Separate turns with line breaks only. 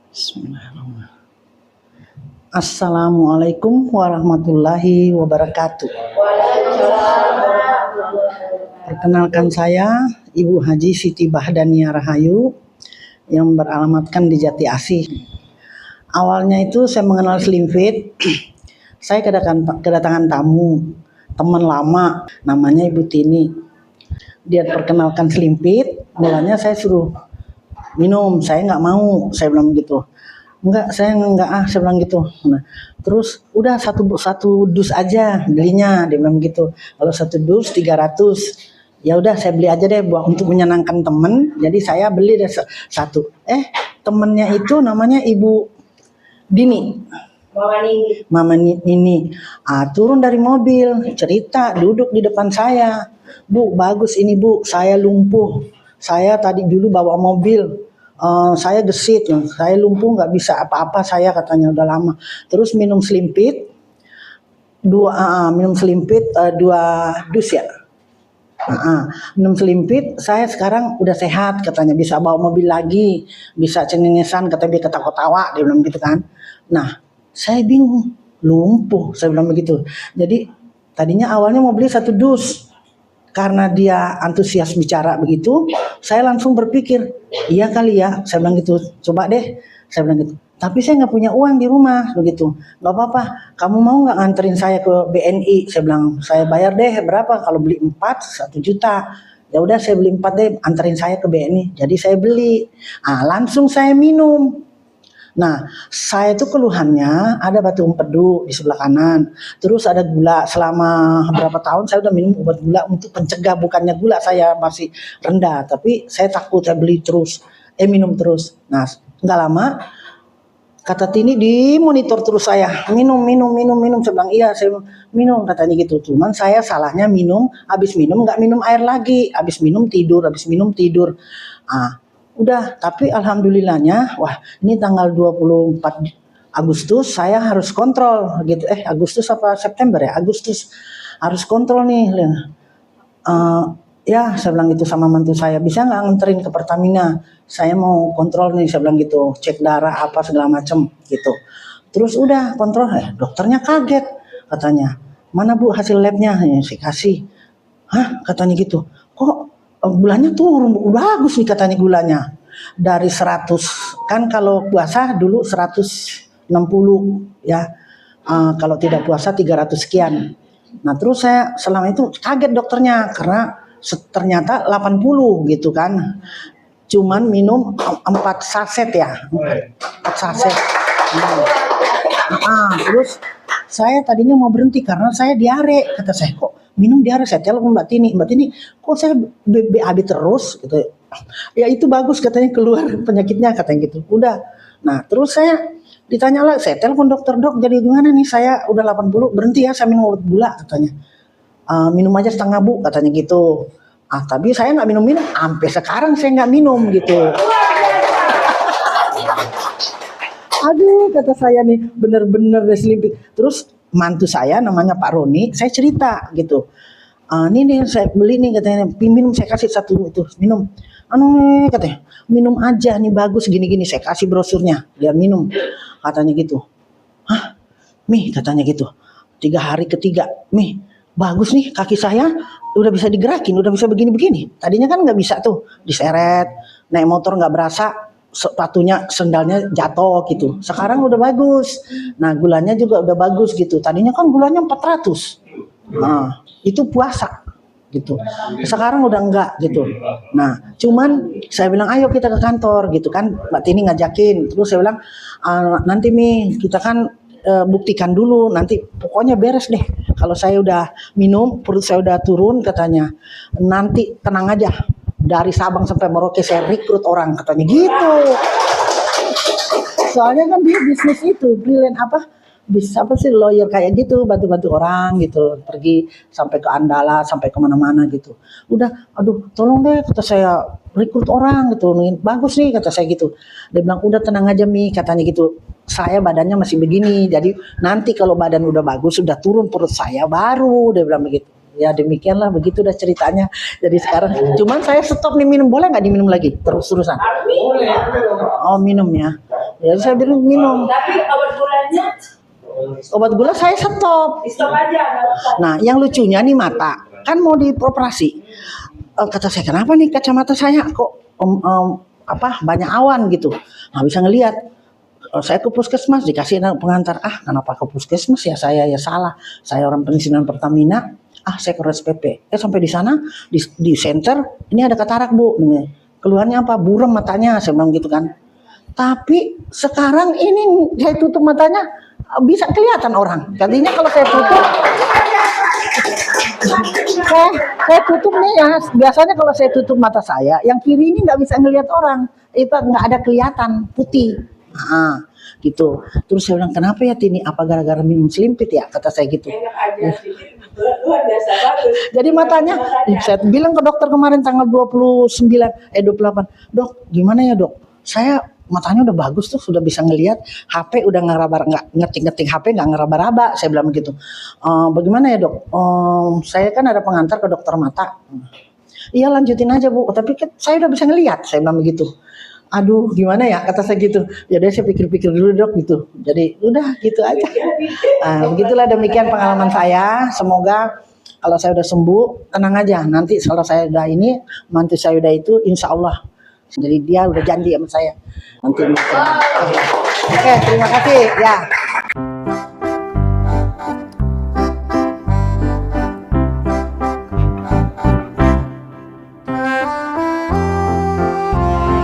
Bismillahirrahmanirrahim. Assalamualaikum warahmatullahi wabarakatuh. Perkenalkan saya Ibu Haji Siti Bahdania Rahayu yang beralamatkan di Jati Asih. Awalnya itu saya mengenal Slim Fit. Saya kedatangan tamu, teman lama namanya Ibu Tini. Dia perkenalkan Slim Fit, mulanya saya suruh minum, saya nggak mau, saya bilang gitu. Enggak, saya bilang gitu. Nah, terus udah satu dus aja belinya, dia bilang gitu. Kalau satu dus 300, ya udah saya beli aja deh buat untuk menyenangkan temen. Jadi saya beli deh satu. Temennya itu namanya Ibu Dini. Mama Nini. Turun dari mobil, cerita, duduk di depan saya. Bu, bagus ini Bu, saya lumpuh. Saya tadi dulu bawa mobil, saya gesit, saya lumpuh nggak bisa apa-apa saya katanya udah lama. Terus minum Slim Fit, dua dus ya. Minum Slim Fit, saya sekarang udah sehat katanya, bisa bawa mobil lagi, bisa cengengesan katanya, dia ketawa-tawa, dia bilang gitu kan. Nah, saya bingung, lumpuh, saya bilang begitu. Jadi tadinya awalnya mau beli satu dus. Karena dia antusias bicara begitu, saya langsung berpikir, iya kali ya, saya bilang gitu, coba deh, saya bilang gitu. Tapi saya nggak punya uang di rumah, begitu. Nggak apa-apa, kamu mau nggak nganterin saya ke BNI? Saya bilang, saya bayar deh berapa? Kalau beli 4, 1 juta. Ya udah saya beli 4 deh, anterin saya ke BNI. Jadi saya beli, langsung saya minum. Nah, saya itu keluhannya ada batu empedu di sebelah kanan. Terus ada gula. Selama berapa tahun saya udah minum obat gula untuk pencegah, bukannya gula saya masih rendah, tapi saya takut, saya beli terus, minum terus. Nah, nggak lama kata Tini di monitor terus saya, minum. Saya bilang iya, saya minum katanya gitu. Cuman saya salahnya minum, habis minum nggak minum air lagi, habis minum tidur. Udah, tapi alhamdulillahnya, wah ini tanggal 24 Agustus saya harus kontrol gitu. Agustus apa September ya? Agustus harus kontrol nih. Ya saya bilang gitu sama mantu saya, bisa nggak nganterin ke Pertamina? Saya mau kontrol nih, saya bilang gitu, cek darah apa segala macem gitu. Terus udah kontrol, dokternya kaget katanya, mana Bu hasil labnya? Saya kasih. Hah, katanya gitu. Kok gulanya turun, bagus nih katanya gulanya. Dari 100, kan kalau puasa dulu 160 ya. Kalau tidak puasa 300 sekian. Nah, terus saya selama itu kaget dokternya karena ternyata 80 gitu kan. Cuman minum 4 saset ya. 4 saset. Terus saya tadinya mau berhenti karena saya diare. Kata saya, kok minum diare? Saya telepon Mbak Tini, kok saya BAB terus gitu. Ya itu bagus katanya, keluar penyakitnya katanya gitu. Udah. Nah, terus saya ditanya lah, saya telepon dokter, dok jadi gimana nih, saya udah 80, berhenti ya saya minum obat gula katanya. Minum aja setengah Bu katanya gitu. Tapi saya nggak minum, sampai sekarang saya nggak minum gitu. Aduh, kata saya nih, bener-bener Slim. Terus mantu saya namanya Pak Roni, saya cerita gitu. Nih saya beli nih katanya, minum, saya kasih satu itu, minum. Katanya, minum aja nih bagus gini-gini, saya kasih brosurnya, dia minum. Katanya gitu. Hah? Mi katanya gitu. 3 hari ketiga, Mi, bagus nih kaki saya, udah bisa digerakin, udah bisa begini-begini. Tadinya kan nggak bisa tuh, diseret, naik motor nggak berasa, sepatunya sendalnya jatuh gitu. Sekarang udah bagus. Nah, gulanya juga udah bagus gitu. Tadinya kan gulanya 400. Nah, itu puasa gitu. Sekarang udah enggak gitu. Nah, cuman saya bilang ayo kita ke kantor gitu kan. Mbak Tini ngajakin. Terus saya bilang nanti Mi, kita kan buktikan dulu, nanti pokoknya beres deh. Kalau saya udah minum, perut saya udah turun katanya. Nanti tenang aja. Dari Sabang sampai Merauke saya rekrut orang katanya gitu. Soalnya kan dia bisnis itu, brilliant bisa lawyer kayak gitu, bantu-bantu orang gitu, pergi sampai ke Andala, sampai kemana-mana gitu. Udah, aduh tolong deh kata saya, rekrut orang gitu, bagus nih kata saya gitu. Dia bilang udah tenang aja Mi katanya gitu, saya badannya masih begini, jadi nanti kalau badan udah bagus, sudah turun perut saya baru, dia bilang begitu. Ya demikianlah, begitu dah ceritanya. Jadi sekarang cuman saya stop nih minum, boleh nggak diminum lagi terus-terusan? Oh minum ya. Ya saya bilang minum.
Tapi obat gulanya?
Obat gula saya stop.
Stop aja.
Nah, yang lucunya nih mata kan mau dioperasi. Kata saya, kenapa nih kacamata saya kok banyak awan gitu, nggak bisa ngelihat. Saya ke puskesmas dikasih pengantar. Kenapa ke puskesmas ya, saya ya salah. Saya orang pensiunan Pertamina. Saya ke RSPP. Sampai di sana di center ini ada katarak bu. Keluarnya apa? Buram matanya, saya bilang gitu kan. Tapi sekarang ini saya tutup matanya bisa kelihatan orang. Tadinya kalau saya tutup saya tutup nih ya. Biasanya kalau saya tutup mata saya, yang kiri ini nggak bisa ngelihat orang. Itu nggak ada kelihatan putih. Gitu. Terus saya bilang, kenapa ya Tini? Apa gara-gara minum Slimpit ya? Kata saya gitu.
Enak aja sih. Luar biasa bagus.
Jadi matanya, saya bilang ke dokter kemarin tanggal 28. Dok, gimana ya dok? Saya matanya udah bagus tuh, sudah bisa ngelihat. HP udah nggak ngetik HP, nggak ngeraba-raba. Saya bilang begitu. Bagaimana ya dok? Saya kan ada pengantar ke dokter mata. Iya lanjutin aja bu, tapi kan saya udah bisa ngelihat. Saya bilang begitu. Aduh gimana ya, kata saya gitu. Ya udah saya pikir-pikir dulu dok gitu. Jadi udah gitu aja. Begitulah demikian pengalaman saya. Semoga kalau saya udah sembuh, tenang aja. Nanti kalau saya udah ini, mantu saya udah itu, insya Allah. Jadi dia udah janji sama saya. Nanti. Oke, terima kasih. Ya.